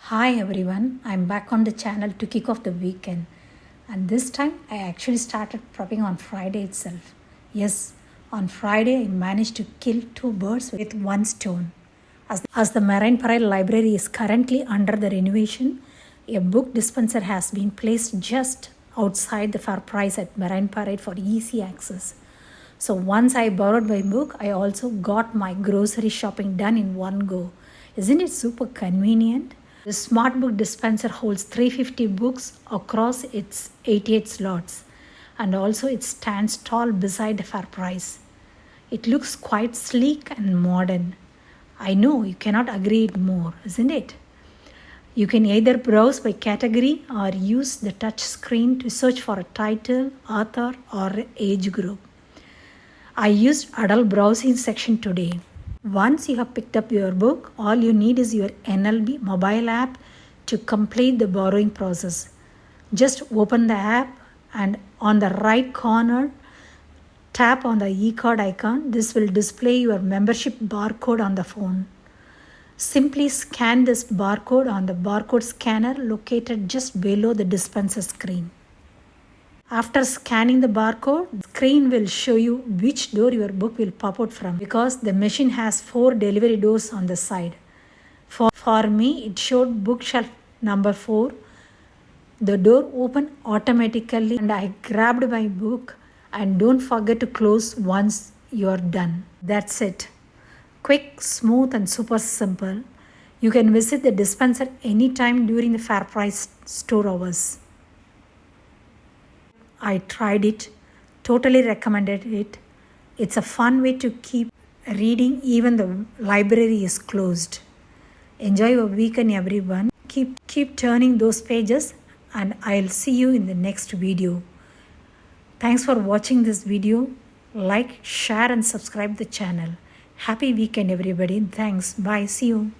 Hi everyone, I'm back on the channel to kick off the weekend, and this time I actually started prepping on Friday itself. Yes, on Friday I managed to kill two birds with one stone. As the Marine Parade Library is currently under the renovation, a book dispenser has been placed just outside the fair price at Marine Parade for easy access. So once I borrowed my book, I also got my grocery shopping done in one go. Isn't it super convenient? The smart book dispenser holds 350 books across its 88 slots, and also it stands tall beside the fair price. It looks quite sleek and modern. I know you cannot agree it more, isn't it? You can either browse by category or use the touch screen to search for a title, author, or age group. I used adult browsing section today. Once you have picked up your book, all you need is your NLB mobile app to complete the borrowing process. Just open the app and on the right corner, tap on the e-card icon. This will display your membership barcode on the phone. Simply scan this barcode on the barcode scanner located just below the dispenser screen. After scanning the barcode, the screen will show you which door your book will pop out from because the machine has 4 delivery doors on the side. For me, it showed bookshelf number 4. The door opened automatically and I grabbed my book, and don't forget to close once you are done. That's it. Quick, smooth and super simple. You can visit the dispenser anytime during the fair price store hours. I tried it, totally recommended it. It's a fun way to keep reading even the library is closed. Enjoy your weekend everyone. Keep turning those pages and I'll see you in the next video. Thanks for watching this video. Like, share and subscribe the channel. Happy weekend everybody. Thanks. Bye. See you.